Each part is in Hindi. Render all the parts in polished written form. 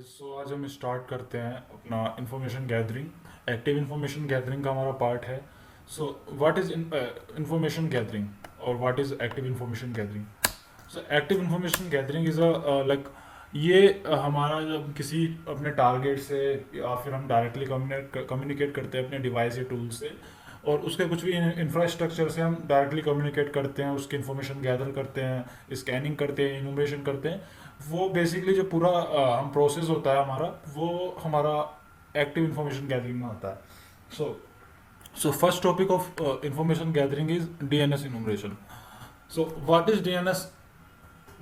सो आज हम स्टार्ट करते हैं अपना information gathering. Active information gathering का हमारा पार्ट है। So what is information gathering और what is active information gathering. So active information gathering is a like ये हमारा जब किसी अपने टारगेट से या फिर हम डायरेक्टली कम्युनिकेट करते हैं अपने डिवाइस या टूल से, और उसके कुछ भी इंफ्रास्ट्रक्चर से हम डायरेक्टली कम्युनिकेट करते हैं, उसकी इन्फॉर्मेशन गैदर करते हैं, स्कैनिंग करते हैं, इनोवेशन करते हैं। वो बेसिकली जो पूरा हम प्रोसेस होता है हमारा, वो हमारा एक्टिव इंफॉर्मेशन गैदरिंग में होता है। So first topic of information gathering is DNS innovation. So what is DNS?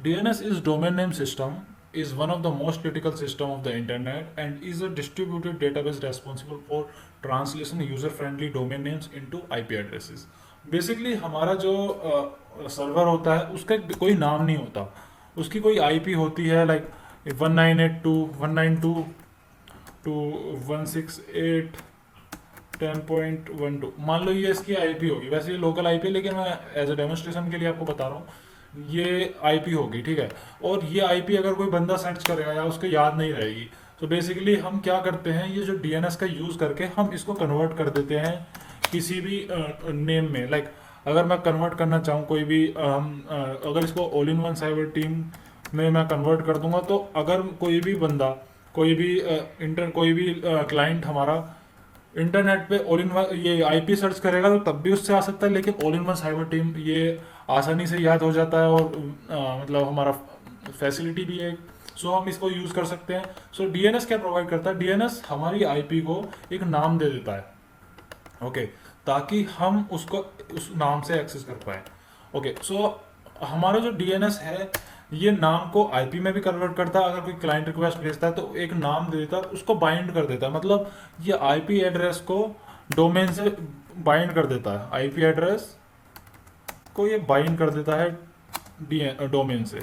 DNS is domain name system, is one of the most critical system of the internet and is a distributed database responsible for translation user friendly domain names into IP addresses. Basically हमारा जो सर्वर होता है उसका कोई नाम नहीं होता, उसकी कोई IP होती है, लाइक 198.192.168.10.12 मान लो ये इसकी IP होगी। वैसे ये लोकल IP है, लेकिन मैं एज ए डेमोन्स्ट्रेशन के लिए आपको बता रहा हूँ, ये आईपी होगी, ठीक है। और ये आईपी अगर कोई बंदा सर्च करेगा या उसको याद नहीं रहेगी, तो बेसिकली हम क्या करते हैं, ये जो डीएनएस का यूज़ करके हम इसको कन्वर्ट कर देते हैं किसी भी नेम में। लाइक अगर मैं कन्वर्ट करना चाहूँ कोई भी अगर इसको all in one cyber team में मैं कन्वर्ट कर दूंगा, तो अगर कोई भी बंदा, कोई भी क्लाइंट हमारा इंटरनेट पे ऑल इन वन ये आईपी सर्च करेगा, तो तब भी उससे आ सकता है, लेकिन all in one cyber team ये आसानी से याद हो जाता है, और मतलब हमारा फैसिलिटी भी है। सो हम इसको यूज़ कर सकते हैं। सो डीएनएस क्या प्रोवाइड करता है? डीएनएस हमारी आईपी को एक नाम दे देता है, ओके, ताकि हम उसको उस नाम से एक्सेस कर पाए। ओके, सो हमारा जो डीएनएस है ये नाम को आईपी में भी कन्वर्ट करता है। अगर कोई क्लाइंट रिक्वेस्ट भेजता है तो एक नाम दे देता है, उसको बाइंड कर देता है, मतलब ये आईपी एड्रेस को डोमेन से बाइंड कर देता है, आईपी एड्रेस को ये बाइंड कर देता है डोमेन से।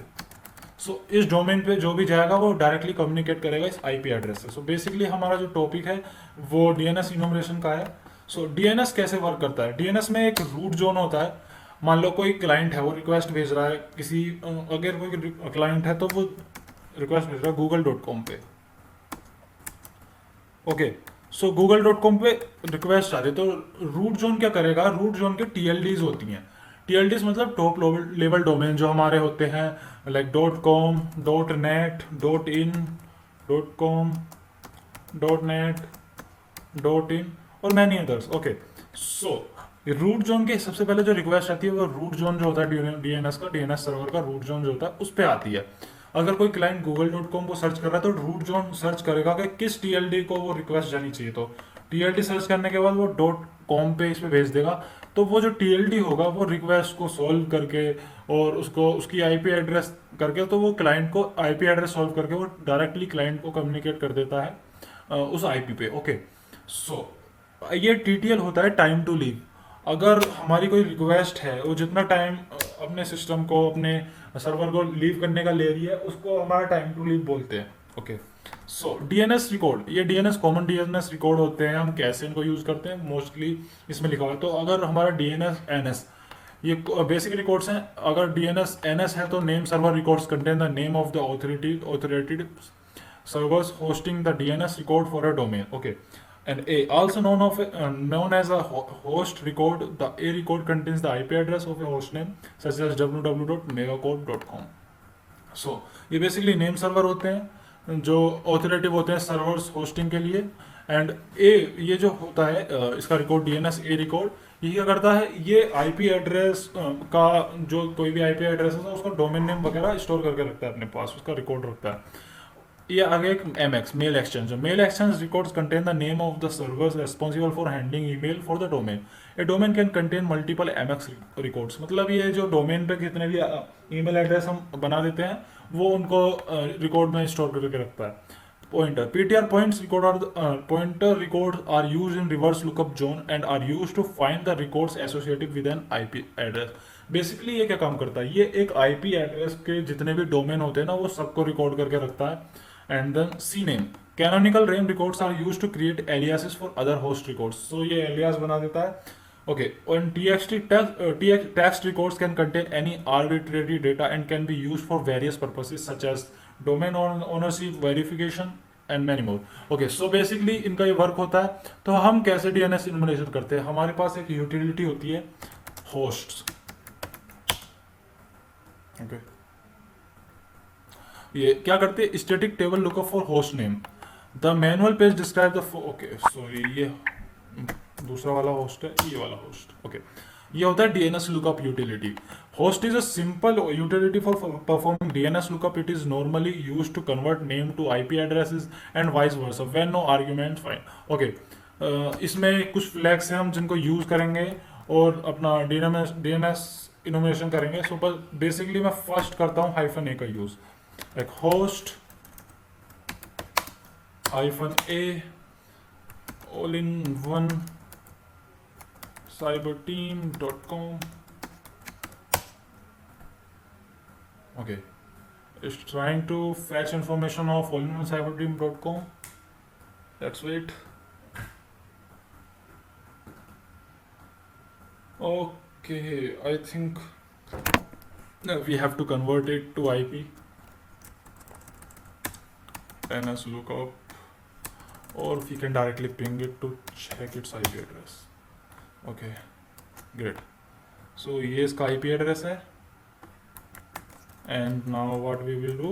सो इस डोमेन पे जो भी जाएगा वो डायरेक्टली कम्युनिकेट करेगा इस आईपी एड्रेस से। सो बेसिकली हमारा जो टॉपिक है वो डीएनएस इनोमरेशन का है। सो डीएनएस कैसे वर्क करता है? डीएनएस में एक रूट जोन होता है। मान लो कोई क्लाइंट है, वो रिक्वेस्ट भेज रहा है किसी अगर कोई क्लाइंट है तो वो रिक्वेस्ट भेज रहा है google.com पे, ओके। सो google.com पे रिक्वेस्ट आ रही है, तो रूट जोन क्या करेगा? रूट जोन के टीएलडीज होती हैं। टीएलडीज मतलब टॉप लेवल डोमेन जो हमारे होते हैं, like .com, .net, .in, .com, .net, .in और many others, okay. So root zone के सबसे पहले जो रिक्वेस्ट आती है वो रूट जोन जो होता है डीएनएस का, डीएनएस सर्वर का रूट जोन जो होता है उस पर आती है। अगर कोई क्लाइंट google.com को सर्च कर रहा है तो रूट जोन सर्च करेगा कि किस टीएलडी को वो रिक्वेस्ट जानी चाहिए, तो टीएलडी सर्च करने के बाद वो .com पे इस पे भेज देगा। तो वो जो टीएलडी होगा वो रिक्वेस्ट को सॉल्व करके और उसको उसकी आईपी एड्रेस करके, तो वो क्लाइंट को आईपी एड्रेस सॉल्व करके वो डायरेक्टली क्लाइंट को कम्युनिकेट कर देता है उस आईपी पे, ओके। सो ये टीटीएल होता है, टाइम टू लीव। अगर हमारी कोई रिक्वेस्ट है, वो जितना टाइम अपने सिस्टम को, अपने सर्वर को लीव करने का ले रही है, उसको हमारा टाइम टू लीव बोलते हैं, ओके। सो डीएनएस रिकॉर्ड, ये डीएनएस कॉमन डीएनएस रिकॉर्ड होते हैं। हम कैसे इनको यूज़ करते हैं? मोस्टली इसमें लिखा हुआ है। तो अगर हमारा डीएनएस एनएस, ये बेसिक रिकॉर्ड्स हैं। अगर डीएनएस एनएस है तो name server records contain the name of the authoritative servers hosting the DNS record for a domain. Okay, and A, also known as a host record. The A record contains the IP address of a hostname such as www.megacode.com. So ये बेसिकली नेम सर्वर होते हैं जो ऑथोरेटिव होते हैं सर्वर्स होस्टिंग के लिए। एंड ए, ये जो होता है इसका रिकॉर्ड डीएनएस ए रिकॉर्ड, ये क्या करता है? ये आईपी एड्रेस का, जो कोई भी आईपी एड्रेस है उसका डोमेन नेम वगैरह स्टोर करके रखता है अपने पास, उसका रिकॉर्ड रखता है। ये आगे एक MX, mail exchange. Mail exchange records contain the name of the servers responsible for handling email for the domain. A domain can contain multiple MX records, मतलब ये जो डोमेन पे कितने भी ईमेल एड्रेस हम बना देते हैं वो उनको रिकॉर्ड में स्टोर करके रखता है। Pointer, PTR pointer records are used in reverse lookup zone and are used to find the records associated with an IP address. Basically ये क्या काम करता है? ये एक आईपी एड्रेस के जितने भी डोमेन होते हैं ना, वो सबको रिकॉर्ड करके रखता है। And then CNAME, canonical name records are used to create aliases for other host records. So ये alias बना देता है, okay. And text records can contain any arbitrary data and can be used for various purposes such as domain ownership verification, and many more. Okay, so basically इनका ये वर्क होता है। तो हम कैसे डीएनएस इन्फॉर्मेशन करते हैं, हमारे पास एक यूटिलिटी होती है होस्ट्स। ओके, ये क्या करते हैं, static table lookup for host name, the manual page describe the, okay sorry ये दूसरा वाला होस्ट है, ये वाला होस्ट। ओके, ये होता है DNS lookup utility. Host is a simple utility for performing DNS lookup. It is normally used to convert name to IP addresses and vice versa when no argument find. Okay, इसमें कुछ फ्लैग्स हैं हम जिनको यूज करेंगे और अपना डीएनएस इनोवेशन करेंगे। सो बेसिकली मैं फर्स्ट करता हूँ हाइफन ए का use, like host hyphen A all in one cyberteam.com. Okay, it's trying to fetch information of all-in-one-cyberteam.com. Let's wait. Okay, I think we have to convert it to IP and as lookup, or we can directly ping it to check its IP address. Okay great, so ये इसका आईपी एड्रेस है। And now what we will do,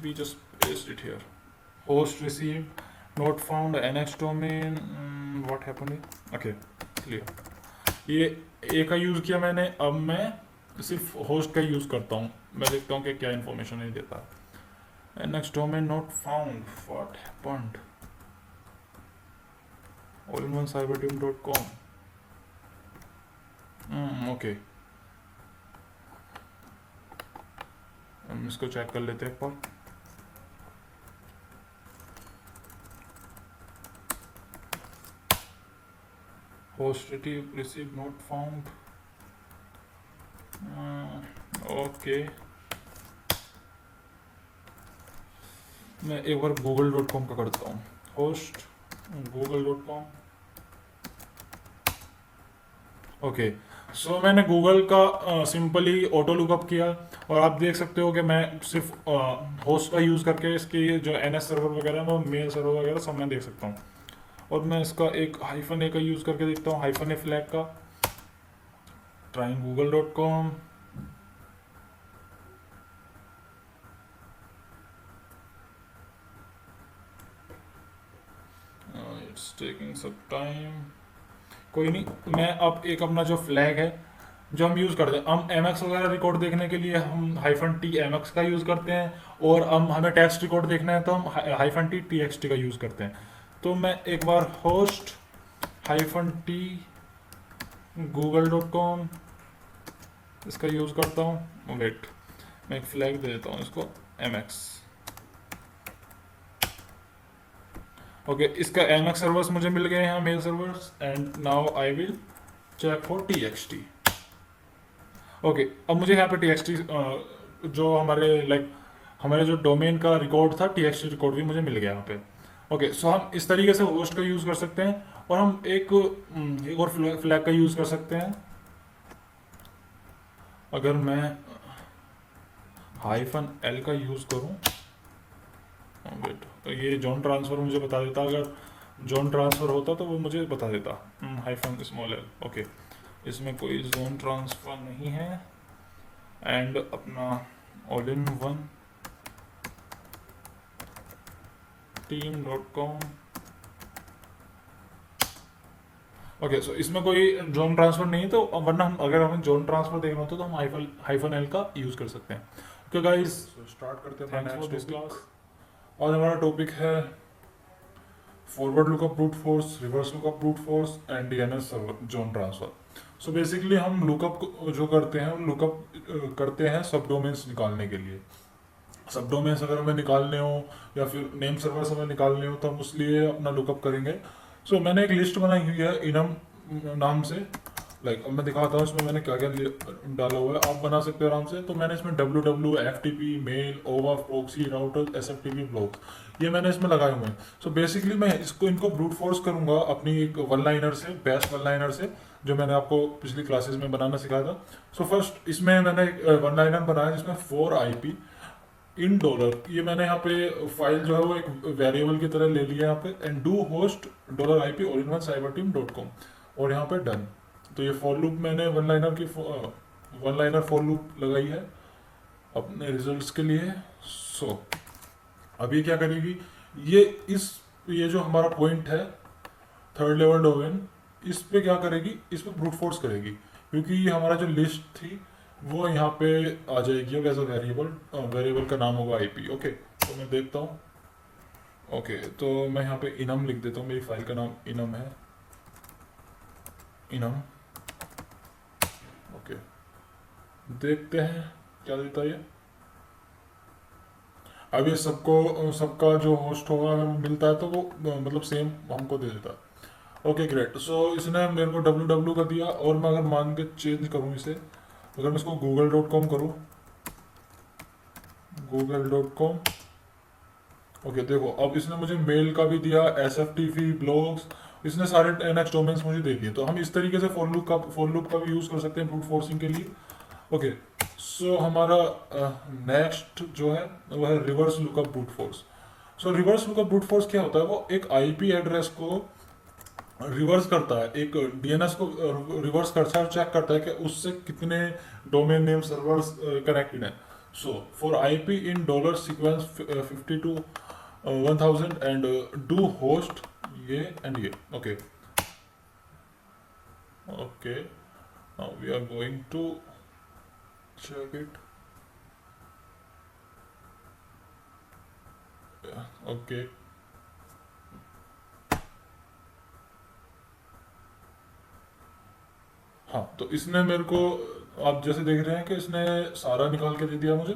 we just paste it here, host receive not found NX domain, what happened. Okay clear, ये ए का यूज किया मैंने, अब मैं सिर्फ होस्ट का यूज करता हूँ। मैं देखता हूँ कि क्या इन्फॉर्मेशन नहीं देता। NX domain not found, what happened, all-in-one-cyberteam.com. Okay, हम इसको चेक कर लेते हैं एक बार। Host receive not found. Okay, मैं एक बार google.com का करता हूँ, होस्ट google.com। ओके, सो मैंने गूगल का सिंपली ऑटो लुकअप किया और आप देख सकते हो कि मैं सिर्फ होस्ट का यूज़ करके इसकी जो एनएस सर्वर वगैरह है, मेल सर्वर वगैरह सब मैं देख सकता हूँ। और मैं इसका एक हाइफन ए का यूज़ करके देखता हूँ, हाइफन ए फ्लैग का, trying google.com। It's taking some time, कोई नहीं। मैं अब एक अपना जो फ्लैग है जो हम यूज़ करते हैं, हम एमएक्स वगैरह रिकॉर्ड देखने के लिए हम हाइफन टी एमएक्स का यूज़ करते हैं, और हमें टेक्स्ट रिकॉर्ड देखना है तो हम hyphen T T x T का यूज़ करते हैं। तो मैं एक बार होस्ट हाइफन टी google.com इसका यूज़ करता हूँ। वेट, मैं एक फ्लैग दे देता हूँ इसको एमएक्स। ओके, इसका एमएक्स सर्वर्स मुझे मिल गए हैं, mail servers, and now I will check for txt। Okay, अब मुझे यहाँ पे txt जो हमारे जो डोमेन का रिकॉर्ड था, txt रिकॉर्ड भी मुझे मिल गया यहाँ पे। ओके, सो हम इस तरीके से होस्ट का यूज़ कर सकते हैं, और हम एक और फ्लैग का यूज़ कर सकते हैं। अगर मैं हाइफन एल का यूज़ करूँ, वेट, तो ये जॉन ट्रांसफ़र मुझे बता देता, अगर जॉन ट्रांसफ़र होता तो वो मुझे बता देता। हाइफन स्मॉल एल, ओके, इसमें कोई जोन ट्रांसफ़र नहीं है। एंड अपना all in one team.com। Okay, so इसमें कोई जोन ट्रांसफ़र नहीं है, तो वरना हम अगर हमें जोन ट्रांसफ़र देखना होता तो हम हाइफन एल का यूज़ कर सकते हैं। ओके गाइस, स्टार्ट करते हैं नेक्स्ट दिस क्लास। आज हमारा टॉपिक है forward lookup brute force, reverse lookup brute force and DNS zone transfer. So basically हम लुकअप जो करते हैं, लुकअप करते हैं सब डोमेन्स निकालने के लिए। सब डोमेन्स अगर हमें निकालने हो या फिर नेम सर्वर्स हमें निकालने हो तो हम उसलिए अपना लुकअप करेंगे। सो मैंने एक लिस्ट बनाई हुई है इनम नाम से, अब मैं दिखाता हूँ इसमें मैंने क्या क्या डाला हुआ है, आप बना सकते हो आराम से। तो मैंने इसमें www, FTP, mail, OAuth, proxy, router, SFTP, block, ये मैंने इसमें लगाए हुए हैं। सो बेसिकली मैं इनको ब्रूट फोर्स करूंगा अपनी एक वन लाइनर से, बेस्ट वन लाइनर से, जो मैंने आपको पिछली क्लासेस में बनाना सिखाया था। सो फर्स्ट इसमें मैंने एक वन लाइनर बनाया जिसमें 4 IP इन डॉलर, ये मैंने यहाँ पे फाइल जो है वो एक वेरिएबल की तरह ले लिया यहाँ पे, and do host dollar I P all in one cyber team dot com, और यहाँ पे डन। तो ये फॉर लूप मैंने वन लाइनर फॉर लूप लगाई है अपने रिजल्ट्स के लिए। सो अब ये क्या करेगी, ये इस ये जो हमारा पॉइंट है थर्ड लेवल डोमेन, इस पे क्या करेगी, इस पे ब्रूट फोर्स करेगी, क्योंकि ये हमारा जो लिस्ट थी वो यहाँ पे आ जाएगी अब एज अ वेरिएबल, वेरिएबल का नाम होगा आईपी। ओके, तो मैं देखता हूँ। ओके, तो मैं यहाँ पे इनम लिख देता हूँ, मेरी फाइल का नाम इनम है, इनम। ओके, देखते हैं क्या देता है ये। अब ये सबका जो होस्ट होगा अगर मिलता है तो वो मतलब सेम हमको दे देता है। ओके ग्रेट, सो इसने मेरे को www का दिया, और मैं अगर मान के चेंज करूँ इसे, अगर मैं इसको google.com करूँ, google.com। ओके देखो, अब इसने मुझे मेल का भी दिया, SFTP ब्लॉग्स, इसने सारे NX डोमेन्स मुझे दे दिए। तो हम इस तरीके से फॉर लूप का भी यूज़ कर सकते हैं ब्रूट फोर्सिंग के लिए। ओके, सो हमारा नेक्स्ट जो है वो है रिवर्स लुकअप ब्रूट फोर्स। सो रिवर्स लुकअप ब्रूट फोर्स क्या होता है, वो एक आईपी एड्रेस को रिवर्स करता है, एक डीएनएस को रिवर्स करता है, चेक करता है कि उससे कितने डोमेन नेम सर्वर्स कनेक्टेड हैं। So for IP in dollar sequence 50 to 1000 and do host ये एंड ये। Okay okay, now we are going to check it। Okay, हाँ, तो इसने मेरे को, आप जैसे देख रहे हैं कि इसने सारा निकाल के दे दिया मुझे,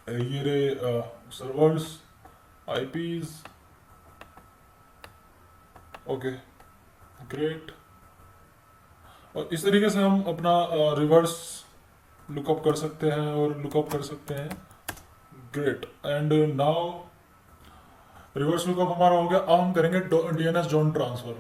ये रे सर्वर्स, आईपीज। ओके ग्रेट, और इस तरीके से हम अपना रिवर्स लुकअप कर सकते हैं और लुकअप कर सकते हैं। Great, and now reverse lookup हमारा हो गया। अब हम करेंगे DNS zone transfer.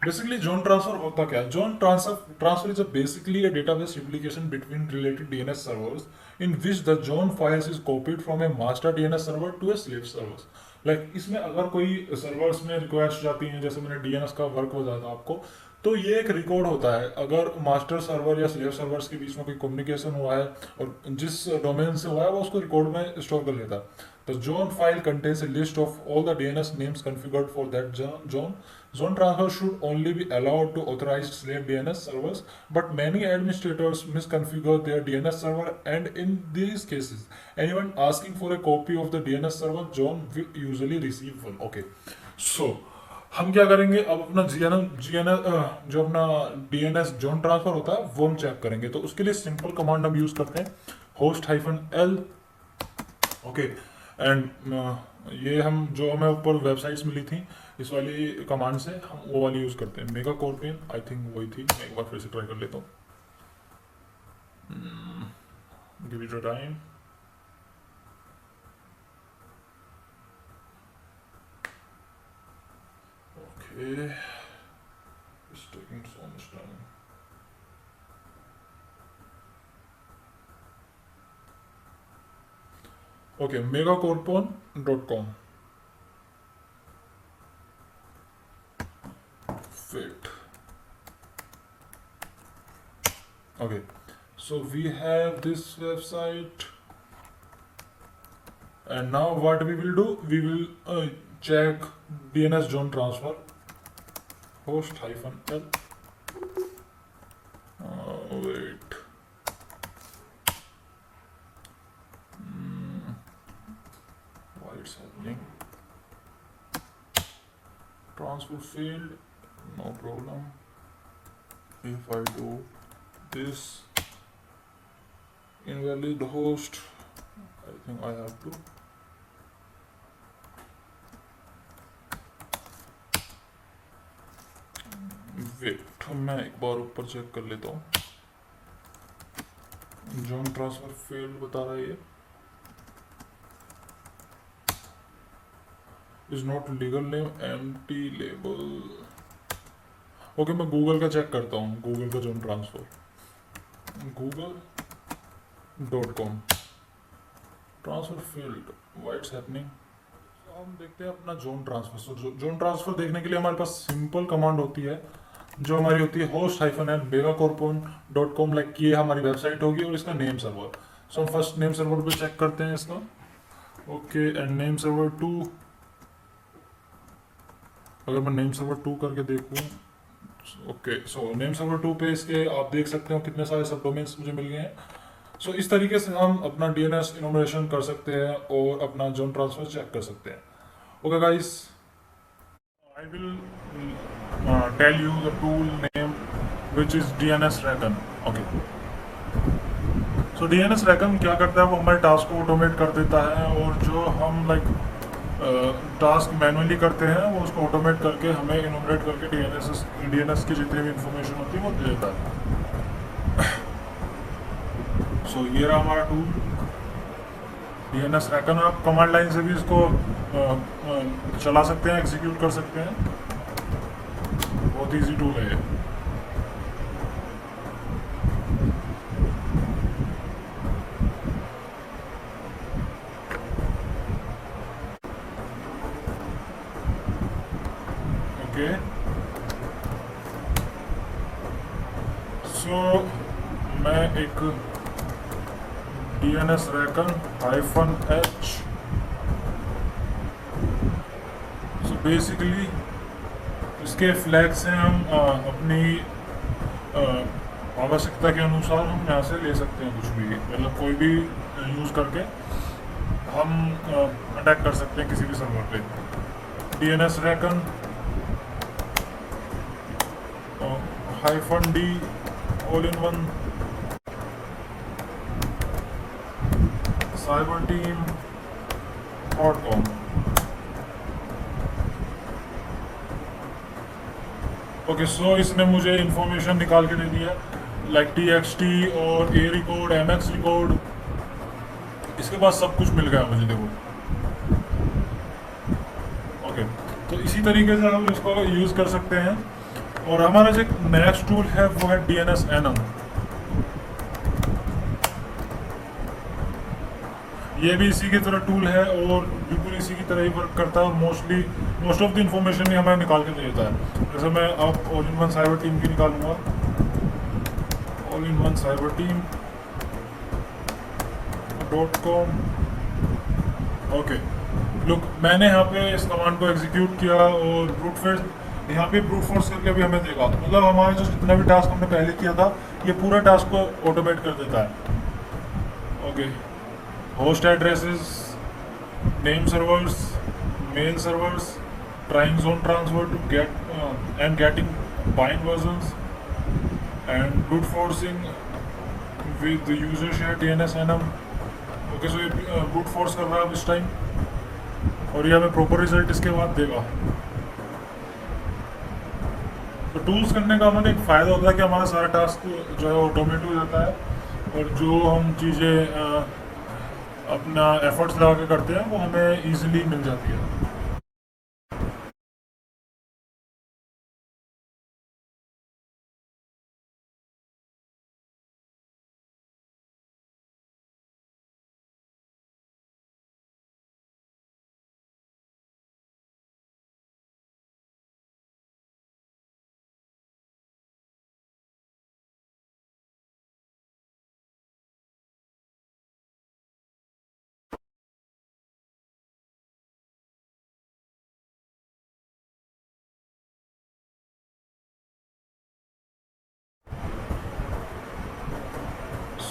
Basically zone transfer होता क्या है? Zone transfer is basically a database replication between related DNS servers in which the zone files is copied from a master DNS server to a slave servers। Like इसमें अगर कोई सर्वर्स में रिक्वेस्ट जाती हैं, जैसे मैंने डीएनएस का वर्क बताया था आपको, तो ये एक रिकॉर्ड होता है। अगर मास्टर सर्वर या स्लेव सर्वर्स के बीच में कोई कम्युनिकेशन हुआ है और जिस डोमेन से हुआ है वो उसको रिकॉर्ड में स्टोर कर लेता है। The zone file contains a list of all the DNS names configured for that zone. Zone transfer should only be allowed to authorized slave DNS servers, but many administrators misconfigure their DNS server, and in these cases, anyone asking for a copy of the DNS server zone will usually receive one. Okay, so हम क्या करेंगे, अब अपना जीएनएस जो अपना डीएनएस जोन ट्रांसफर होता है वो हम चेक करेंगे। तो उसके लिए सिंपल कमांड हम यूज करते हैं, host-l। ओके, एंड ये हम जो हमें ऊपर वेबसाइट्स मिली थी इस वाली कमांड से हम वो वाली यूज़ करते हैं। मेगा कॉर्पियन आई थिंक वही थी, मैं एक बार फिर से ट्राई कर लेता हूँ। Give it a time. Okay, it's taking so much time. Okay, megacorpon.com fit। Okay, so we have this website, and now what we will do, we will check DNS zone transfer, host-l। Wait, why it's happening? Transfer failed, no problem. If I do this, invalid host, I think I have to wait, मैं एक बार ऊपर चेक कर लेता हूँ। जोन ट्रांसफर फेल्ड बता रहा है ये, is not legal name, empty label. Okay, मैं गूगल का चेक करता हूँ, गूगल का zone transfer, google.com। Transfer field, what's happening. हम देखते हैं अपना जोन ट्रांसफर। सो जोन ट्रांसफर देखने के लिए हमारे पास सिंपल कमांड होती है, जो हमारी होती है host hyphen N megacorpon.com, like ये हमारी वेबसाइट होगी और इसका नेम सर्वर। सो हम फर्स्ट नेम सर्वर पे चेक करते हैं इसका। ओके, एंड नेम सर्वर 2, अगर मैं नेम सर्वर 2 करके देखूँ, ओके, सो नेम सर्वर 2 पे इसके आप देख सकते हो कितने सारे सब डोमेन्स मुझे मिल गए हैं। सो इस तरीके से हम अपना डीएनएस इनोमिनेशन कर सकते हैं और अपना जोन ट्रांसफर चेक कर सकते हैं। Okay guys, I will tell you the tool name which is DNS recon. Okay, so DNS recon क्या करता है, वो हमारे टास्क को ऑटोमेट कर देता है, और जो हम लाइक टास्क मैनुअली करते हैं वो उसको ऑटोमेट करके हमें इनोमिनेट करके डीएनएस की जितनी भी इंफॉर्मेशन होती है वो दे देता है। सो ये रहा हमारा टूल डीएनएस रैकन। आप कमांड लाइन से भी इसको चला सकते हैं, एग्जीक्यूट कर सकते हैं, बहुत इजी टूल है ये। ओके, सो मैं एक DNS reckon -H, so basically इसके फ्लैग से हम अपनी आवश्यकता के अनुसार हम यहाँ से ले सकते हैं कुछ भी, मतलब कोई भी यूज़ करके हम अटैक कर सकते हैं किसी भी सर्वर पे। DNS recon -D all-in-one cyberteam.com। Okay, so इसने मुझे इंफॉर्मेशन निकाल के दे दिया, लाइक TXT और A रिकॉर्ड, MX रिकॉर्ड, इसके बाद सब कुछ मिल गया मुझे, देखो। ओके, तो इसी तरीके से हम इसको यूज़ कर सकते हैं। और हमारा जो नेक्स्ट टूल है वो है DNS Enum। ये भी इसी की तरह टूल है और बिल्कुल इसी की तरह ही वर्क करता है, और मोस्ट ऑफ द इंफॉर्मेशन ही हमें निकाल के दे देता है। जैसे मैं अब all-in-one साइबर टीम की निकालूंगा, all-in-one cyberteam.com। ओके, लुक, मैंने यहाँ पे इस कमांड को एग्जीक्यूट किया और ब्रूट फोर्स, यहाँ पे ब्रूट फोर्स करके भी हमें देगा, मतलब हमारा जो जितना भी टास्क हमने पहले किया था ये पूरा टास्क को ऑटोमेट कर देता है। Okay, host addresses, name servers, mail servers, trying zone transfer to get and getting bind versions, and brute forcing with user share DNS Enum। Okay, so ये ब्रूट फोर्स कर रहा है अब इस टाइम, और ये हमें प्रॉपर रिजल्ट इसके बाद देगा। तो टूल्स करने का हमें एक फ़ायदा होता है कि हमारा सारा टास्क जो है ऑटोमेट हो जाता है, और जो हम चीज़ें अपना एफर्ट्स लगा के करते हैं वो हमें इजीली मिल जाती है।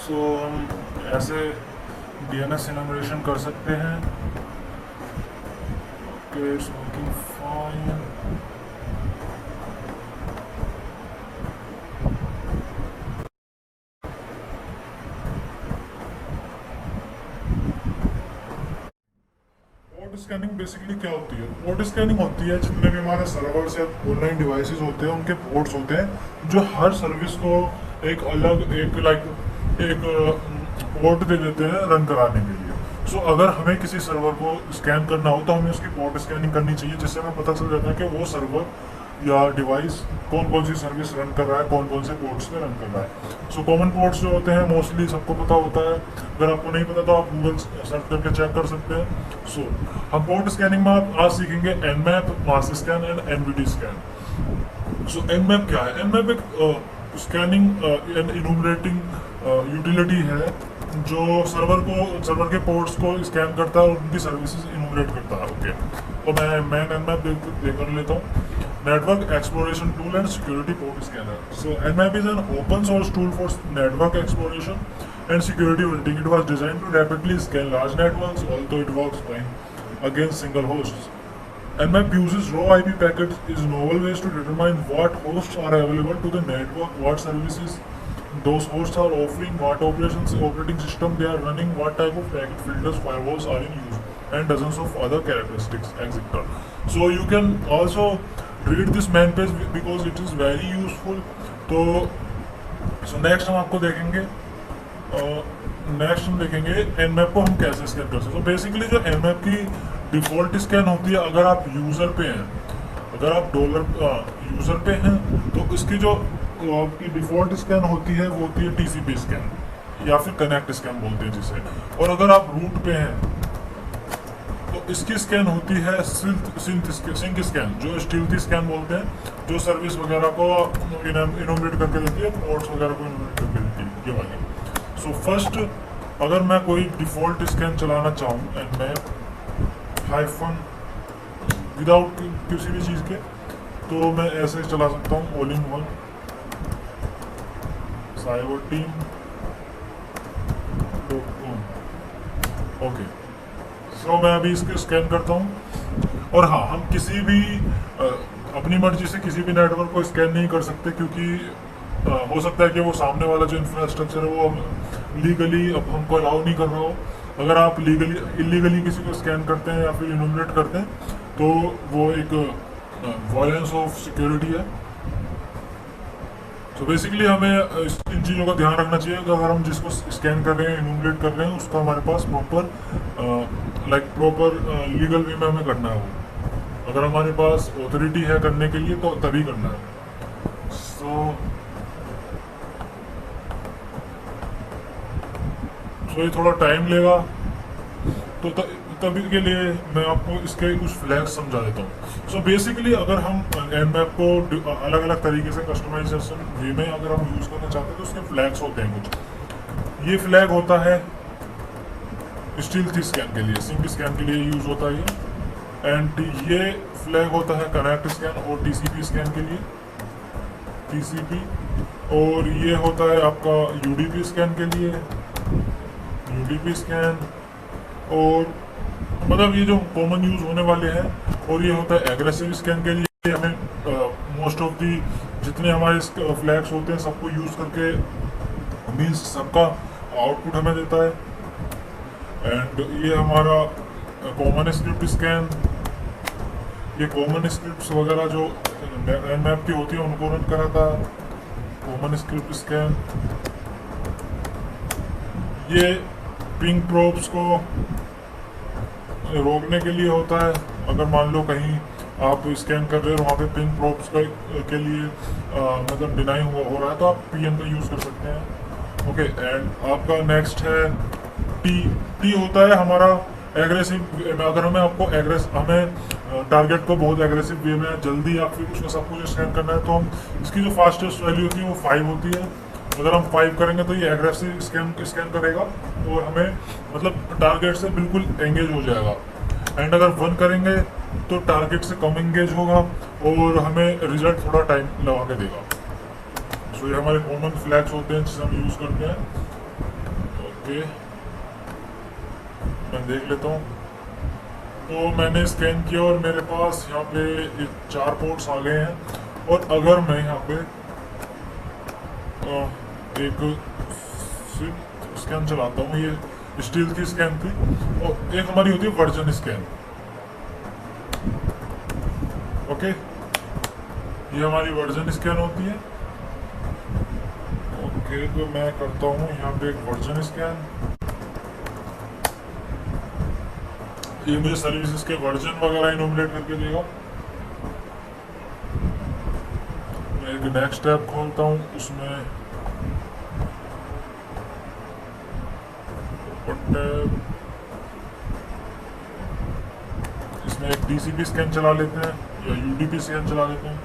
सो हम ऐसे DNS इनोमिनेशन कर सकते हैं। Okay, it's working fine. Port scanning basically क्या होती है? पोर्ट स्कैनिंग होती है जितने भी हमारे सर्वर्स या ऑनलाइन डिवाइसेस होते हैं उनके पोर्ट्स होते हैं, जो हर सर्विस को एक अलग एक पोर्ट दे देते हैं रन कराने के लिए। सो अगर हमें किसी सर्वर को स्कैन करना हो तो हमें उसकी पोर्ट स्कैनिंग करनी चाहिए, जिससे हमें पता चल जाता है कि वो सर्वर या डिवाइस कौन कौन सी सर्विस रन कर रहा है, कौन कौन से पोर्ट्स पे रन कर रहा है। सो कॉमन पोर्ट्स जो होते हैं मोस्टली सबको पता होता है, अगर आपको नहीं पता तो आप गूगल सर्च करके चेक कर सकते हैं। सो हम पोर्ट स्कैनिंग में आप आज सीखेंगे Nmap, mass scan and NVT scan. So Nmap क्या है? एनमैप एक स्कैनिंग एंड इनूमरेटिंग यूटिलिटी है जो सर्वर के पोर्ट्स को स्कैन करता है और उनकी सर्विसेज इनूमरेट करता है। ओके, तो मैं एनमैप देख लेता हूँ। Network Exploration Tool and Security Port Scanner. So Nmap is an open source tool for network exploration and security auditing. It was designed to rapidly scan large networks, although it works fine against single hosts. Nmap uses raw IP packets is novel ways to determine what hosts are available to the network, what services those hosts are offering, what operating system they are running, what type of packet filters, firewalls are in use, and dozens of other characteristics, etc. So you can also read this man page because it is very useful. तो so next हम आपको देखेंगे नेक्स्ट हम देखेंगे एनमैप को हम कैसे स्कैन कर सकते हैं। तो बेसिकली जो एनमैप की डिफ़ॉल्ट स्कैन होती है, अगर आप यूज़र पे हैं, अगर आप यूज़र पे हैं तो इसकी जो आपकी डिफ़ॉल्ट स्कैन होती है वो होती है टीसीपी स्कैन या फिर कनेक्ट स्कैन बोलते हैं जिसे। और अगर आप रूट पे हैं तो इसकी स्कैन होती है सिंक स्कैन, जो स्टील्थी स्कैन बोलते हैं, जो सर्विस वगैरह को इनोमरेट करके देती है, पोर्ट्स वगैरह को इनोमरेट करके देती है, ये वाली। सो फर्स्ट अगर मैं कोई डिफ़ॉल्ट स्कैन चलाना चाहूँ एंड मैं हाइफन विदाउट किसी भी चीज़ के, तो मैं ऐसे चला सकता हूँ all in one cyber team okay. So मैं अभी इसको स्कैन करता हूँ। और हाँ, हम किसी भी अपनी मर्जी से किसी भी नेटवर्क को स्कैन नहीं कर सकते, क्योंकि हो सकता है कि वो सामने वाला जो इंफ्रास्ट्रक्चर है वो लीगली अब हमको अलाउ नहीं कर रहा हो। अगर आप इलीगली किसी को स्कैन करते हैं या फिर इनोमरेट करते हैं तो वो एक वायलेंस ऑफ सिक्योरिटी है। तो बेसिकली हमें इन चीज़ों का ध्यान रखना चाहिए कि अगर हम जिसको स्कैन कर रहे हैं, इनोमरेट कर रहे हैं, उसका हमारे पास प्रॉपर लीगल वे में हमें करना है वो। अगर हमारे पास ऑथोरिटी है करने के लिए तो तभी करना है। सो ये थोड़ा टाइम लेगा, तो तभी के लिए मैं आपको इसके कुछ फ्लैग्स समझा देता हूँ। सो बेसिकली अगर हम एनमैप को अलग अलग तरीके से कस्टमाइजेशन वे में अगर हम यूज़ करना चाहते हैं तो उसके फ्लैग्स होते हैं कुछ। ये फ्लैग होता है स्टील्थी स्कैन के लिए, सिंक स्कैन के लिए यूज़ होता है ये। एंड ये फ्लैग होता है कनेक्ट स्कैन और टीसीपी स्कैन के लिए, टीसीपी। और ये होता है आपका यूडीपी स्कैन के लिए, यूडीपी स्कैन। और मतलब ये जो कॉमन यूज़ होने वाले हैं। और ये होता है एग्रेसिव स्कैन के लिए। हमें मोस्ट ऑफ दी जितने हमारे फ्लैग्स होते हैं सबको यूज़ करके मीन्स सबका आउटपुट हमें देता है। एंड ये हमारा कॉमन स्क्रिप्ट स्कैन, ये कॉमन स्क्रिप्ट वगैरह जो एनमैप की होती है उनको रन कराता है, कॉमन स्क्रिप्ट स्कैन। ये पिंग प्रोब्स को रोकने के लिए होता है। अगर मान लो कहीं आप स्कैन कर रहे हो वहाँ पे पिंग प्रोब्स के लिए मतलब डिनाई हो रहा है तो आप पीएन का यूज़ कर सकते हैं। ओके, एंड आपका नेक्स्ट है टी होता है हमारा एग्रेसिव। अगर हमें टारगेट को बहुत एग्रेसिव वे में जल्दी या फिर उसमें सब कुछ स्कैन करना है तो हम इसकी जो फास्टेस्ट वैल्यू होती है वो 5 होती है। अगर हम 5 करेंगे तो ये एग्रेसिव स्कैन करेगा और हमें मतलब टारगेट से बिल्कुल एंगेज हो जाएगा। एंड अगर 1 करेंगे तो टारगेट से कम एंगेज होगा और हमें रिजल्ट थोड़ा टाइम लगा के देगा। सो ये हमारे कॉमन फ्लैग्स होते हैं जिसे हम यूज़ करते हैं। ओके, मैं देख लेता हूँ। तो मैंने स्कैन किया और मेरे पास यहाँ पे 4 पोर्ट्स आ गए हैं। और अगर मैं यहाँ पे एक स्कैन चलाता हूँ, ये स्टील की स्कैन थी, और एक हमारी होती है वर्जन स्कैन। ओके, ये हमारी वर्जन स्कैन होती है। ओके, तो मैं करता हूँ यहाँ पे एक वर्जन स्कैन। ये मुझे सर्विसेज के वर्जन वगैरह इनोमिनेट करके देगा। एक नेक्स्ट ऐप खोलता हूँ, उसमें टैब, इसमें एक DCP स्कैन चला लेते हैं या UDP स्कैन चला लेते हैं,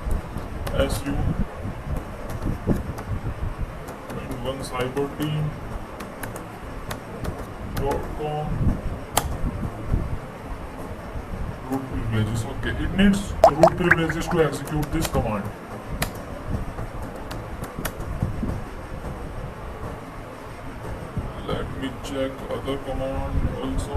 SU1cyberteam.com root privileges. Okay, it needs root privileges to execute this command. Let me check other command also.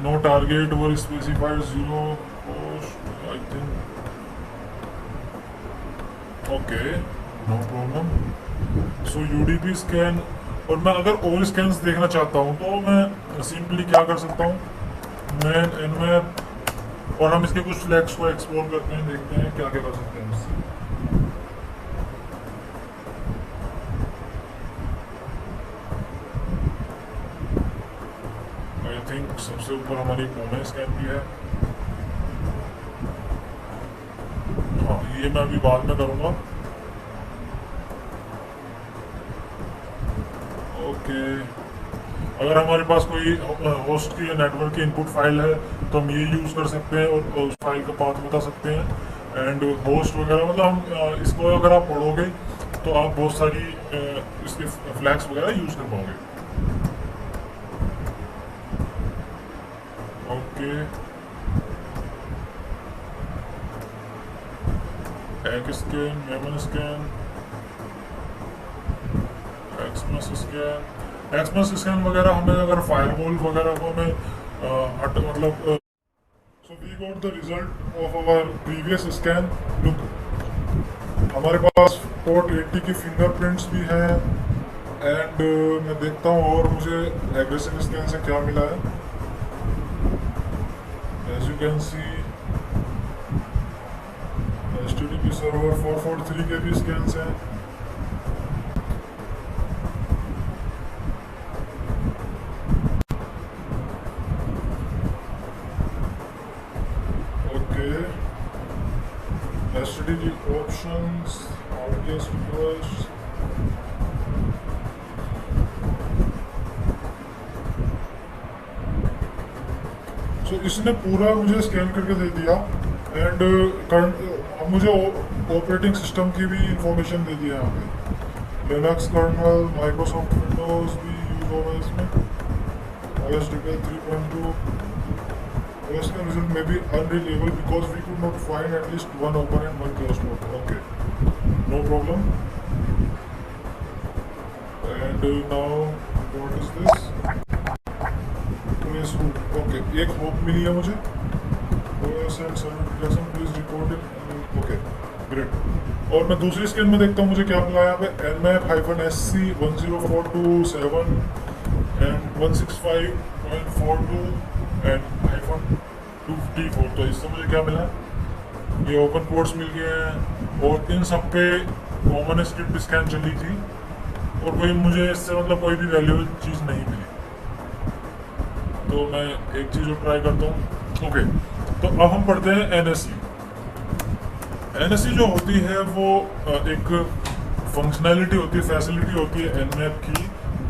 No target were specified, 0 host, I think. Okay, no problem. So UDP scan, और मैं अगर और स्कैन्स देखना चाहता हूँ तो मैं सिंपली क्या कर सकता हूँ, मैं इनमें, और हम इसके कुछ फ्लैग्स को एक्सप्लोर करते हैं, देखते हैं क्या क्या कर सकते हैं इससे। आई थिंक सबसे ऊपर हमारी कोमे स्कैन भी है। हाँ, ये मैं अभी बाद में करूँगा। ओके, अगर हमारे पास कोई होस्ट की या नेटवर्क की इनपुट फाइल है तो हम ये यूज़ कर सकते हैं और उस फाइल का पाथ बता सकते हैं। एंड होस्ट वगैरह, मतलब हम इसको अगर आप पढ़ोगे तो आप बहुत सारी इसके फ्लैग्स वगैरह यूज़ कर पाओगे। Okay, tag scan, Maimon scan, Xmas scan वगैरह हमें अगर फायरवॉल वगैरह को हमें मतलब so we got the result of our previous scan. Look, हमारे पास पोर्ट 80 की फिंगरप्रिंट्स भी हैं एंड मैं देखता हूँ और मुझे एग्रेसिव स्कैन से क्या मिला है। As you can see HTTP server 443 के भी स्कैन्स हैं। HTTP options, RDS request, so इसने पूरा मुझे स्कैन करके दे दिया एंड अब मुझे ऑपरेटिंग सिस्टम की भी इंफॉर्मेशन दे दिया यहाँ पे। लिनक्स कर्नल, माइक्रोसॉफ्ट विंडोज भी यूज होगा इसमें, OS 3.2। OS result may be unreliable because we could not find at least one open and one closed port. Okay, no problem. And now what is this? Trace root. Okay, एक hope मिली है मुझे। OS and server protection please report it. Okay, great. और मैं दूसरी स्कैन में देखता हूँ मुझे क्या मिला है यहाँ पे, nmap-sc 1042.7 and 165.42 एंड -254। तो इससे मुझे क्या मिला, ये ओपन पोर्ट्स मिल गए हैं और इन सब पे कॉमन स्क्रिप्ट स्कैन चली थी और कोई मुझे इससे मतलब कोई भी वैल्यूएबल चीज़ नहीं मिली। तो मैं एक चीज़ और ट्राई करता हूँ। ओके, तो अब हम पढ़ते हैं NSE। NSE जो होती है वो एक फंक्शनैलिटी होती है, फैसिलिटी होती है nmap की,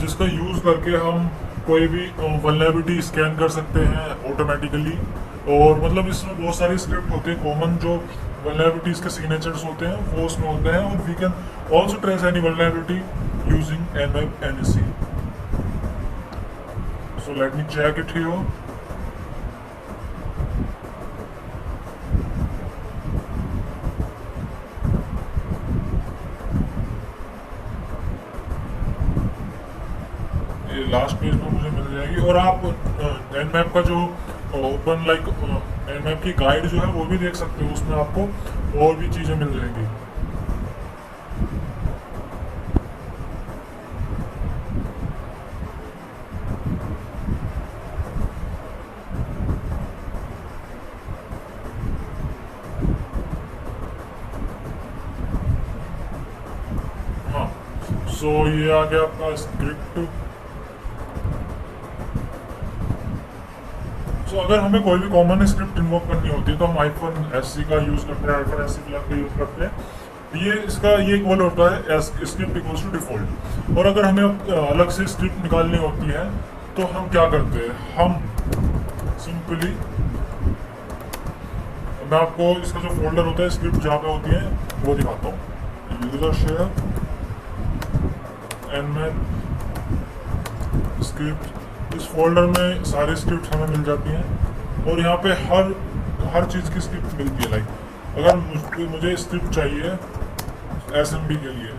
जिसका यूज़ करके हम कोई भी वल्नरेबिलिटी स्कैन कर सकते हैं ऑटोमेटिकली। और मतलब इसमें बहुत सारी स्क्रिप्ट होती है कॉमन, जो वल्नरेबिलिटीज के सिग्नेचर्स होते हैं वो उसमें होते हैं, और we can also trace any vulnerability using nmap NSE। So let me check it here. Last page पर मुझे मिल जाएगी और आप nmap का जो ओपन nmap की गाइड जो है वो भी देख सकते हो, उसमें आपको और भी चीज़ें मिल जाएंगी। सो ये आ गया आपका स्क्रिप्ट। सो अगर हमें कोई भी कॉमन स्क्रिप्ट इन्वोक करनी होती है तो हम आईफोन एससी का यूज़ करते हैं, आईफोन एससी प्लग का यूज़ करते हैं। ये इसका ये इक्वल होता है स्क्रिप्ट इक्वल्स टू डिफॉल्ट। और अगर हमें अलग से स्क्रिप्ट निकालनी होती है तो हम क्या करते हैं, हम सिंपली, मैं आपको इसका जो फोल्डर होता है स्क्रिप्ट जहाँ पे होती है वो दिखाता हूँ। यूजर शेयर nman स्क्रिप्ट, इस फोल्डर में सारे स्क्रिप्ट हमें मिल जाती हैं और यहाँ पे हर चीज़ की स्क्रिप्ट मिलती है। लाइक अगर मुझे स्क्रिप्ट चाहिए एसएमबी के लिए,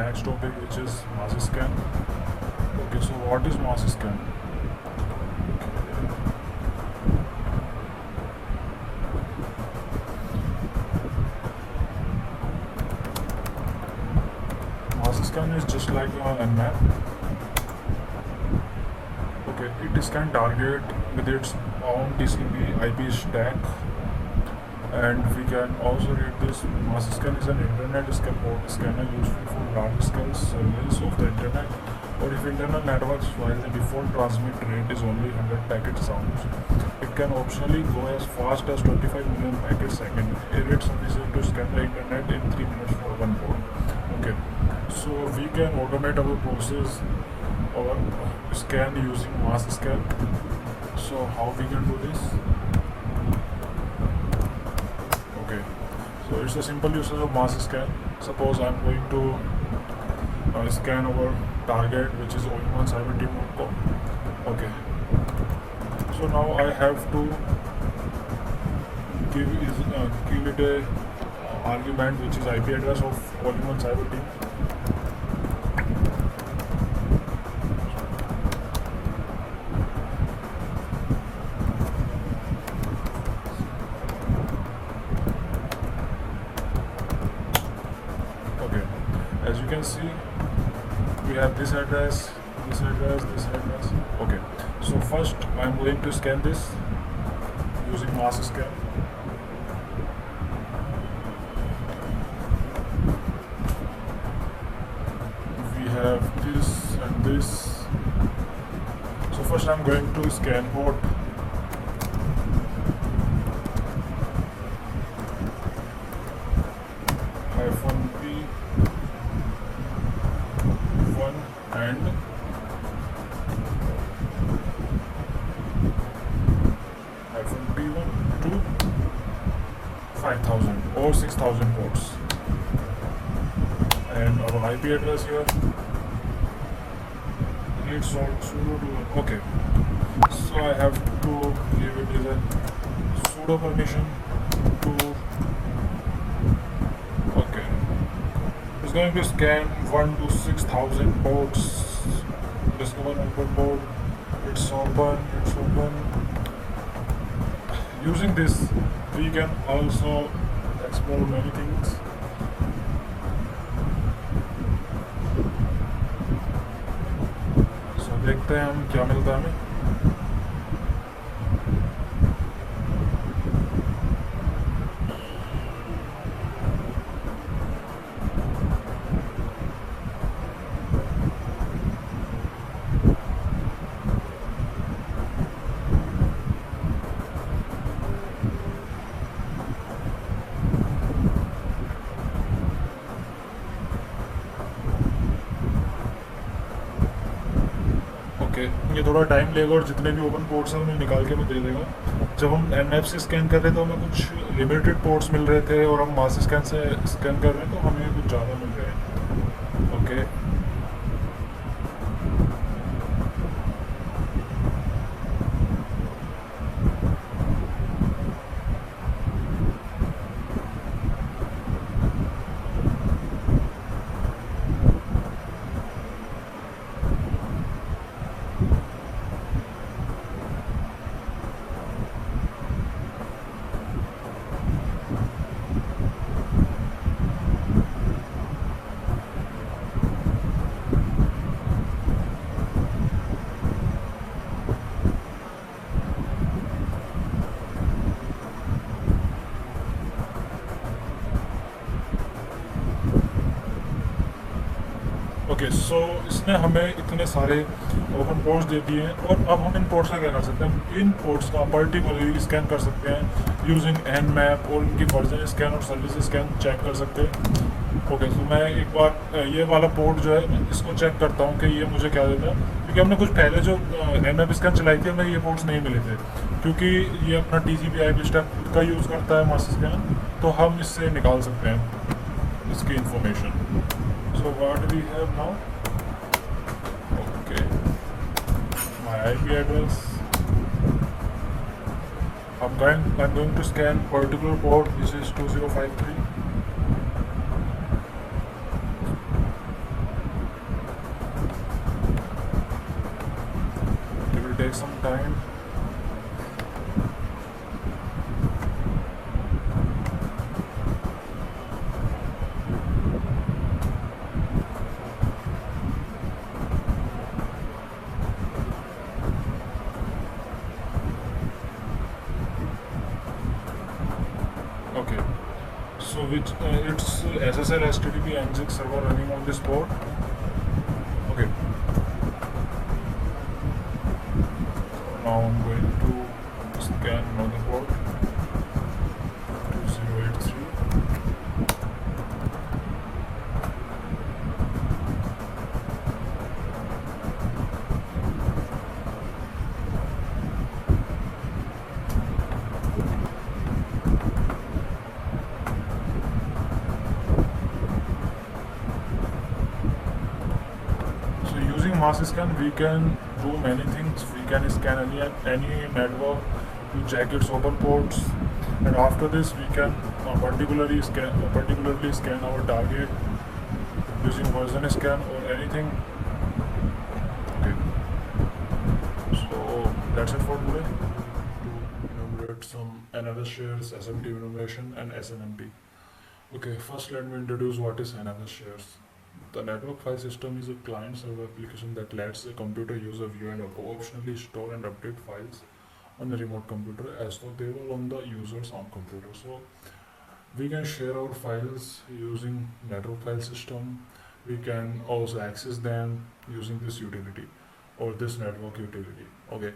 next topic which is mass scan. Okay, so what is mass scan? Mass scan is just like Nmap. Okay, it can target with its own TCP IP stack, and we can also read this. Mass scan is an internet scanner useful for large scale surveillance of the internet, or if internal networks while the default transmit rate is only 100 packet sounds. It can optionally go as fast as 25 million packets a second. It's sufficient to scan the internet in 3 minutes for one port. Okay, so we can automate our process or scan using mass scan. So how we can do this? Okay, so it's a simple usage of mass scan. Suppose I'm going to scan our target, which is all1cyberteam.com. Okay, so now I have to give it a argument which is IP address of all1cyberteam. Okay, as you can see, we have this address, this address, this address. Okay, so first I am going to scan this using mass scan. We have this and this. So first I am going to scan port. -p 1 and -p1 to 5000 or 6000 ports, and our IP address here it's sudo to. Okay, so I have to give it as a sudo permission to. Okay, it's going to scan 1 to 6000 ports. Discover open port. It's open. Using this, we can also explore many things. So देखते हैं हम क्या मिलता है हमें. ये थोड़ा टाइम लेगा और जितने भी ओपन पोर्ट्स हैं उन्हें निकाल के हमें दे देगा. जब हम एनएफ से स्कैन कर रहे थे तो हमें कुछ लिमिटेड पोर्ट्स मिल रहे थे और हम मास स्कैन से स्कैन कर रहे हैं तो हमें कुछ ज़्यादा मिल रहे हैं. ओके, ओके, सो इसने हमें इतने सारे ओपन पोर्ट्स दे दिए हैं और अब हम इन पोर्ट्स का क्या कर सकते हैं, इन पोर्ट्स का पर्टिकुलरली स्कैन कर सकते हैं यूजिंग एन मैप और इनकी वर्जन स्कैन और सर्विस स्कैन चेक कर सकते हैं। ओके, तो मैं एक बार ये वाला पोर्ट जो है इसको चेक करता हूँ कि ये मुझे क्या देता है, क्योंकि हमने कुछ पहले जो एन मैप स्कैन चलाई थी हमें ये पोर्ट्स नहीं मिले थे, क्योंकि ये अपना TCP/IP स्टैक का यूज़ करता है मास स्कैन, तो हम इससे निकाल सकते हैं इसकी information. So what we have now? Okay, my IP address. I'm going to scan particular port which is 2053. It will take some time. Okay, so it's SSL HTTP Nginx server running on this port. Okay, now I'm going to scan another port 2083. So using mass scan, we can do many things. We can scan any network to check its open ports, and after this we can particularly scan our target using version scan or anything. Okay, so that's it for today. To enumerate some NFS shares, SMT enumeration, and SNMP. Okay, first let me introduce what is NFS shares. The network file system is a client-server application that lets a computer user view and optionally store and update files on a remote computer as though they were on the user's own computer. So we can share our files using network file system. We can also access them using this utility or this network utility. Okay.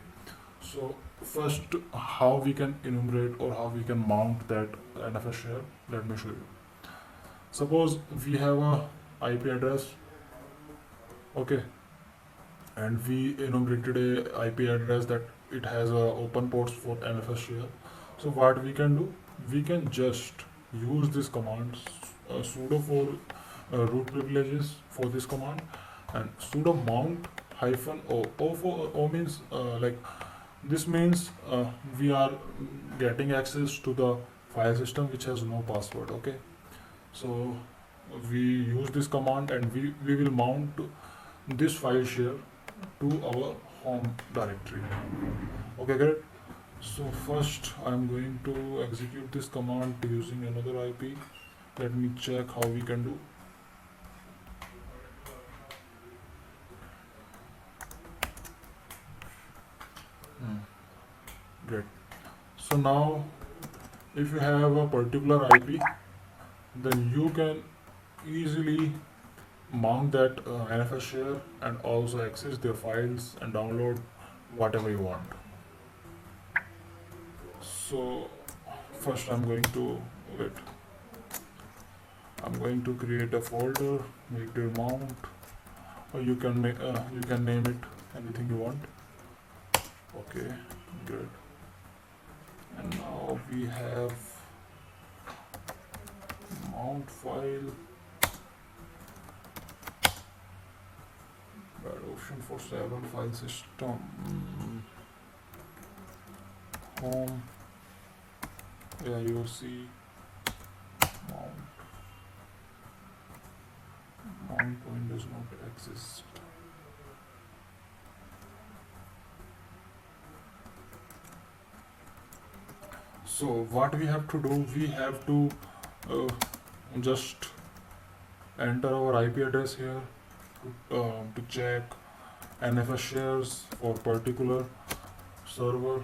So first, how we can enumerate or how we can mount that NFS share? Let me show you. Suppose we have a IP address, okay, and we enumerated a IP address that it has open ports for NFS share. So what we can do, we can just use this command sudo for root privileges for this command, and sudo mount hyphen o for o means like this means we are getting access to the file system which has no password. Okay, so we use this command and we will mount this file share to our home directory. Okay, great. So first I'm going to execute this command using another IP. Let me check how we can do. Great. So now if you have a particular IP, then you can easily mount that NFS share and also access their files and download whatever you want. So first I'm going to create a folder, make it mount, or you can name it anything you want. Okay, good. And now we have mount file. Bad option for several file system. Home. Yeah, you see mount. Mount point does not exist. So what we have to do, we have to just enter our IP address here to check NFS shares for particular server.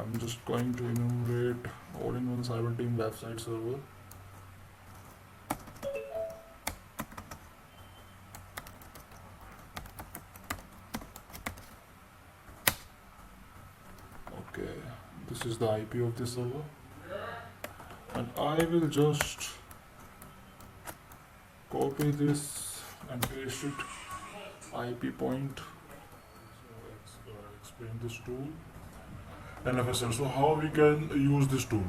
I'm just going to enumerate all-in-one cyber team website server. Okay, this is the IP of the server, and I will just copy this and paste it IP point. So let's explain this tool. NFS. So how we can use this tool?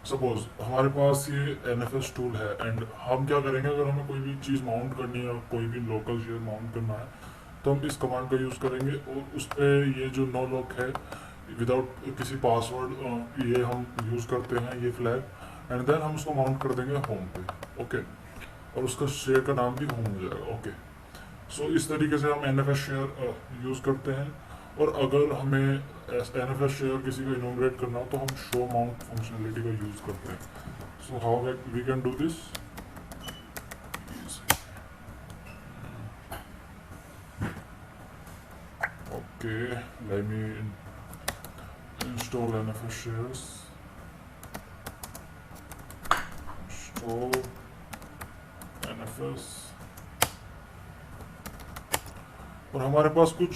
Suppose हमारे पास ये NFS टूल है एंड हम क्या करेंगे, अगर हमें कोई भी चीज़ माउंट करनी है, कोई भी लोकल शेयर माउंट करना है, तो हम इस कमांड का यूज़ करेंगे और उस पर ये जो नो लॉक है विदाउट किसी पासवर्ड ये हम यूज़ करते हैं, ये फ्लैग, एंड देन हम उसको माउंट कर देंगे होम पे. ओके, और उसका शेयर का नाम भी होम हो जाएगा. ओके, सो इस तरीके से हम NFS शेयर यूज़ करते हैं. और अगर हमें NFS शेयर किसी को इनोमरेट करना हो तो हम शो माउंट फंक्शनलिटी का यूज़ करते हैं. So how we can do this? Okay, let me install NFS shares. Install NFS. और हमारे पास कुछ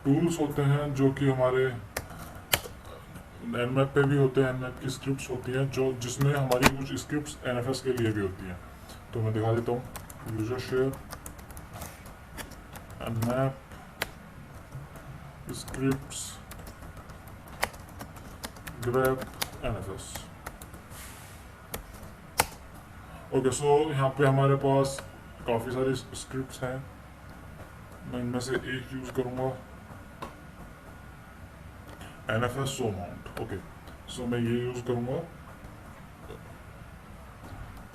टूल्स होते हैं जो कि हमारे Nmap पे भी होते हैं. Nmap की स्क्रिप्ट्स होती हैं जो जिसमें हमारी कुछ स्क्रिप्ट्स NFS के लिए भी होती हैं. तो मैं दिखा देता हूँ. User share Nmap scripts grep NFS. Okay, so यहाँ पे हमारे पास काफ़ी सारी स्क्रिप्ट्स हैं. मैं इनमें से एक यूज़ करूँगा, NFS show mount. Okay, so मैं ये यूज़ करूँगा.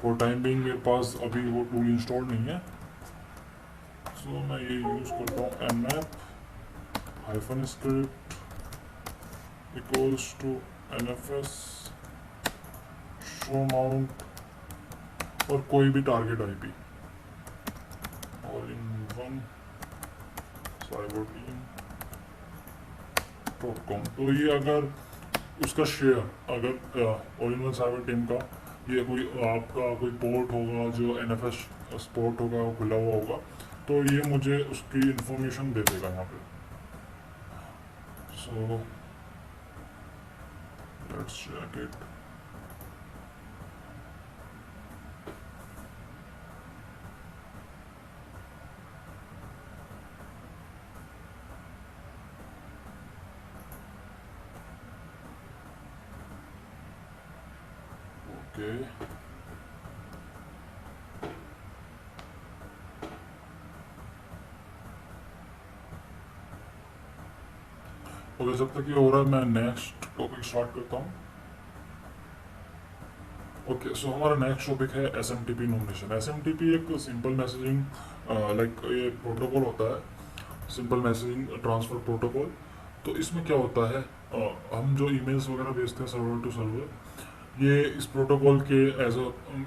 फॉर टाइम बिंग मेरे पास अभी वो टूल इंस्टॉल नहीं है, सो मैं ये यूज़ करता हूँ. nmap -script equals to NFS show mount और कोई भी टारगेट IP all-in-one cyberteam.com. तो ये अगर उसका शेयर, अगर all-in-one cyber team का ये कोई आपका कोई पोर्ट होगा जो NFS पोर्ट होगा वो खुला हुआ होगा, तो ये मुझे उसकी इंफॉर्मेशन दे देगा यहाँ पे. So let's check it. Okay, okay, जब तक ये हो रहा है मैं नेक्स्ट टॉपिक स्टार्ट करता हूँ. ओके, सो हमारा नेक्स्ट टॉपिक है SMTP नोमिनेशन. SMTP एक सिंपल मैसेजिंग लाइक ये प्रोटोकॉल होता है, सिंपल मैसेजिंग ट्रांसफर प्रोटोकॉल. तो इसमें क्या होता है, हम जो ईमेल्स वगैरह भेजते हैं सर्वर टू सर्वर, ये इस प्रोटोकॉल के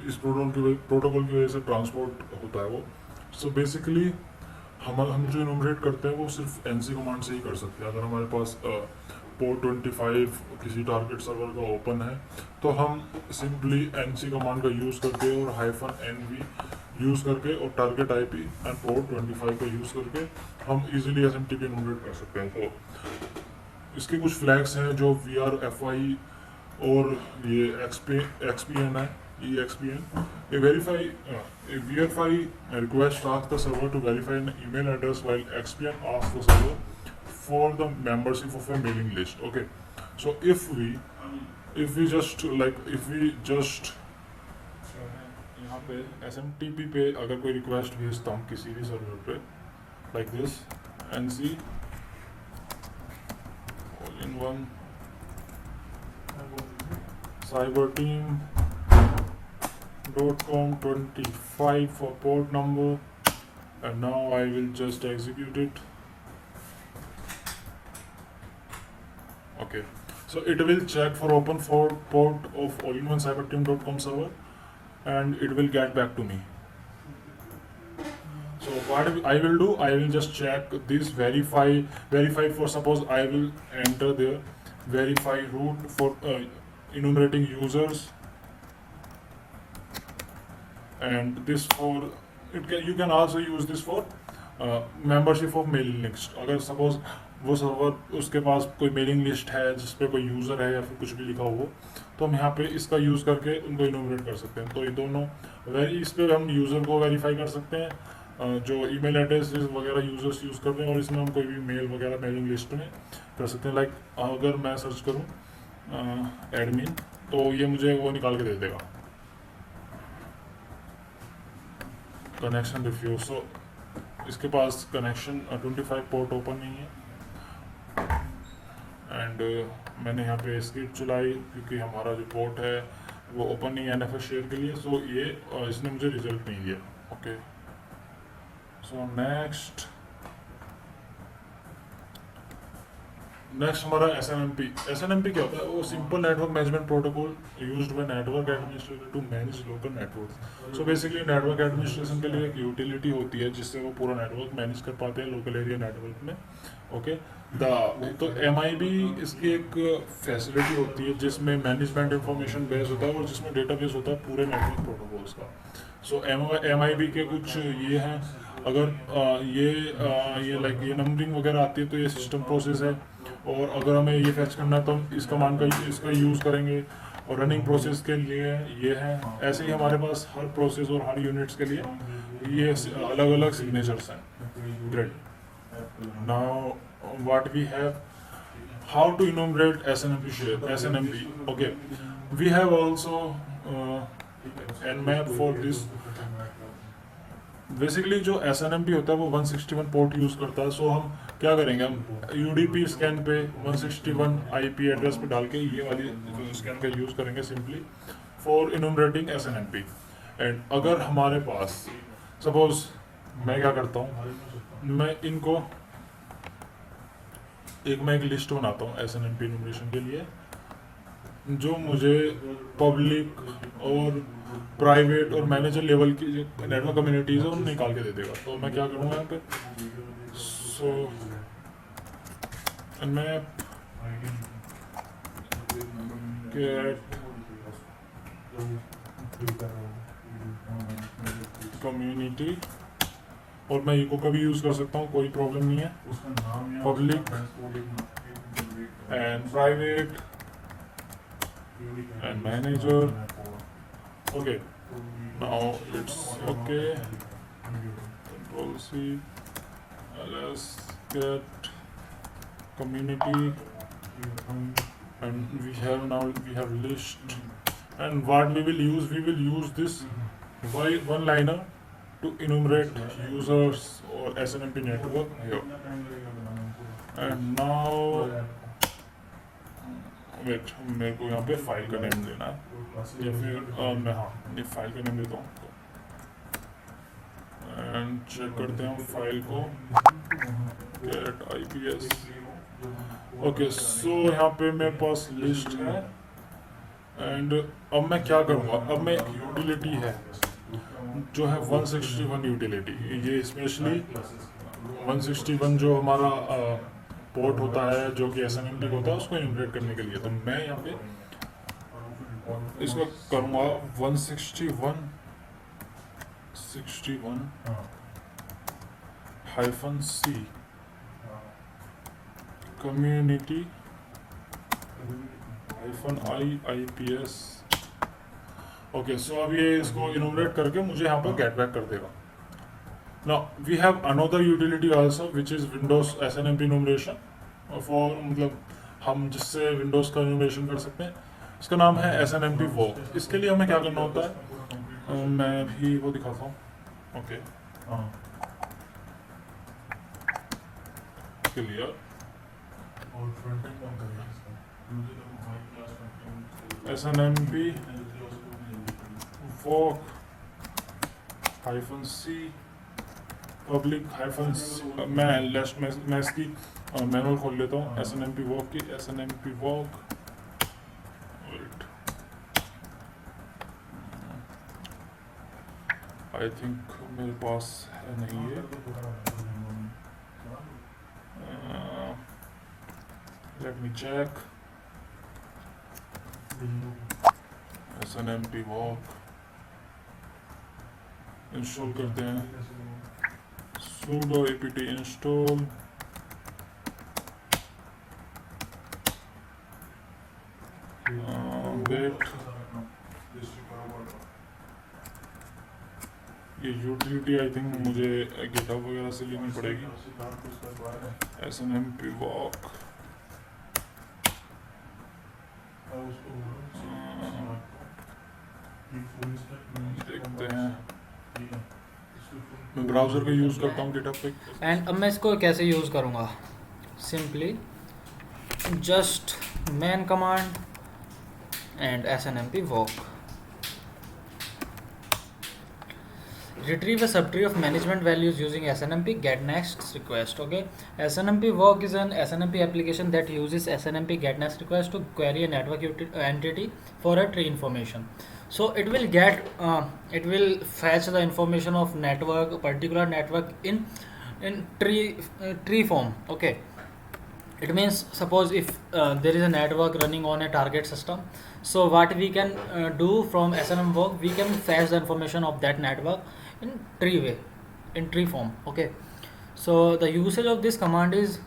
इस प्रोटोकॉल की वजह से ट्रांसपोर्ट होता है वो. सो बेसिकली हम जो इनोमरेट करते हैं वो सिर्फ NC कमांड से ही कर सकते हैं. अगर हमारे पास पोर्ट 25 किसी टारगेट सर्वर का ओपन है तो हम सिंपली NC कमांड का यूज़ करके और -NV यूज़ करके और टारगेट IP एंड पोर्ट 25 का यूज़ करके हम इजीली SMTP इनोमरेट कर सकते हैं. तो इसके कुछ फ्लैग्स हैं जो VRFI और ये XPN है, EXPN. A VRFI request asks the server to verify an email address, while XPN asks the server for the membership of a mailing list. Okay, so if we just यहाँ पे SMTP पे अगर कोई रिक्वेस्ट भेजता हूँ किसी भी सर्वर पे like this NC all-in-one cyberteam.com 25 for port number, and now I will just execute it. Okay, so it will check for open for port of all-in-one cyberteam.com server and it will get back to me. So what I will do, I will just check this verify for, suppose I will enter there verify root for enumerating users, and this for you can also use this for membership of mailing list. अगर सपोज वो सर्वर उसके पास कोई मेलिंग लिस्ट है जिस पे कोई यूज़र है या फिर कुछ भी लिखा हो, तो हम यहाँ पे इसका यूज़ करके उनको इनोमिनेट कर सकते हैं। तो ये दोनों इस पे हम यूज़र को वेरीफाई कर सकते हैं, जो ईमेल एड्रेस वगैरह यूज़र्स यूज़ करते हैं, और इसमें हम कोई भी मेल वगैरह मेलिंग लिस्ट में कर सकते हैं। लाइक अगर मैं सर्च करूँ एडमिन, तो ये मुझे वो निकाल के दे देगा कनेक्शन रिफ्यूज। सो इसके पास कनेक्शन 25 पोर्ट ओपन नहीं है, एंड मैंने यहाँ पे स्क्रिप्ट चलाई क्योंकि हमारा जो पोर्ट है वो ओपन नहीं है NFS शेयर के लिए। सो ये इसने मुझे रिजल्ट नहीं दिया। ओके, सो नेक्स्ट हमारा SNMP क्या होता है? वो simple network management protocol used by network administrator to manage local network. So basically network administration के लिए एक यूटिलिटी होती है जिससे वो पूरा नेटवर्क मैनेज कर पाते हैं लोकल एरिया नेटवर्क में। ओके, तो MIB इसकी एक फैसिलिटी होती है जिसमें मैनेजमेंट इंफॉर्मेशन बेस होता है और जिसमें डेटाबेस होता है पूरे नेटवर्क प्रोटोकॉल्स का। सो MIB के कुछ ये हैं, अगर ये लाइक ये नंबरिंग वगैरह आती है तो ये सिस्टम प्रोसेस है, और अगर हमें ये फैच करना है तो हम इस कमांड का इसका यूज़ करेंगे, और रनिंग प्रोसेस के लिए ये है। ऐसे ही हमारे पास हर प्रोसेस और हर यूनिट्स के लिए ये अलग अलग सिग्नेचर्स हैं। Great, now what we have, how to enumerate SNMP share, SNMP. Okay, we have also nmap for this. Basically जो SNMP होता है वो 161 पोर्ट यूज़ करता है। सो हम क्या करेंगे, हम UDP स्कैन पे 161 IP एड्रेस पे डाल के ये वाली स्कैन का यूज़ करेंगे सिंपली फॉर इनोमरेटिंग SNMP। एंड अगर हमारे पास सपोज मैं क्या करता हूँ, मैं इनको मैं एक लिस्ट बनाता हूँ SNMP इनोमरेशन के लिए, जो मुझे पब्लिक और प्राइवेट और मैनेजर लेवल की जो नेटवर्क कम्युनिटीज है उन्हें निकाल के दे देगा। तो मैं क्या करूँगा यहाँ पे, सो मैं गेट कम्युनिटी, और मैं इको का भी यूज़ कर सकता हूँ, कोई प्रॉब्लम नहीं है। Public and private and manager. Okay, now it's okay. Control C, ls get community, and we have list, and what we will use this one liner to enumerate users or SNMP network here. And now wait, मेरे को यहाँ पे फाइल का नेम देना है, या फिर मैं ये फाइल का नेम देता हूँ, एंड चेक करते हैं फाइल को, गेट IPS। ओके, सो यहाँ पे मेरे पास लिस्ट है, एंड अब मैं क्या करूँगा, अब मैं एक यूटिलिटी है जो है 161 यूटिलिटी, ये स्पेशली 161 जो हमारा पोर्ट होता है जो कि SNMP होता है उसको इनोमरेट करने के लिए। तो मैं यहाँ पे इसको करूँगा 161 -C community -IPS। ओके, सो अब ये इसको इनोमरेट करके मुझे यहाँ पर गेट बैक कर देगा। Now we have another utility also which is Windows SNMP enumeration for, मतलब हम जिससे Windows का enumeration कर सकते हैं, इसका नाम है SNMP walk। इसके लिए हमें क्या करना होता है, मैं भी वो दिखाता हूँ। Okay, clear, SNMP walk -C public -, मैं इसकी मैनुअल खोल लेता हूँ SNMP walk की, SNMP walk, आई थिंक मेरे पास है नहीं है, let me check. SNMP walk install करते हैं, sudo apt install, wait, ये यूटिलिटी आई थिंक मुझे गिटहब वगैरह से लेनी पड़ेगी। SNMP walk देखते हैं, मैं ब्राउज़र का यूज़ करता हूँ गिटहब पे। एंड अब मैं इसको कैसे यूज़ करूँगा, simply just man command and SNMP walk. Retrieve a subtree of management values using SNMP get next request. Okay, SNMP walk is an SNMP application that uses SNMP get next request to query a network entity for a tree information. So it will fetch the information of network, particular network in tree form. Okay, it means suppose if there is a network running on a target system, so what we can do from SNMP walk, we can fetch the information of that network in tree form. Okay, so the usage of this command is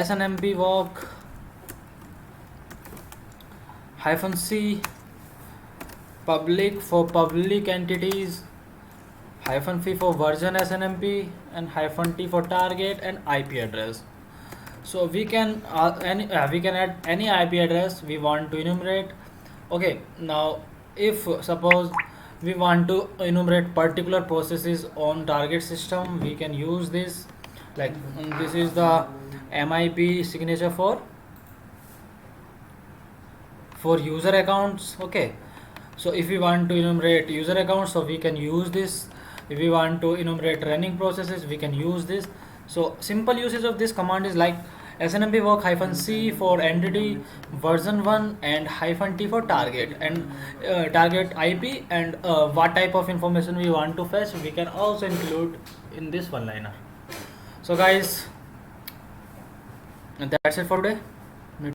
SNMP walk -c public for public entities, -p for version SNMP, and -t for target and IP address. So we can add any IP address we want to enumerate. Okay, now if suppose we want to enumerate particular processes on target system, we can use this, like this is the MIP signature for user accounts. Okay, so if we want to enumerate user accounts, so we can use this. If we want to enumerate running processes, we can use this. So simple usage of this command is like SNMP walk -c for entity, version 1, and -t for target, and target IP, and what type of information we want to fetch, we can also include in this one liner. So guys, that's it for today.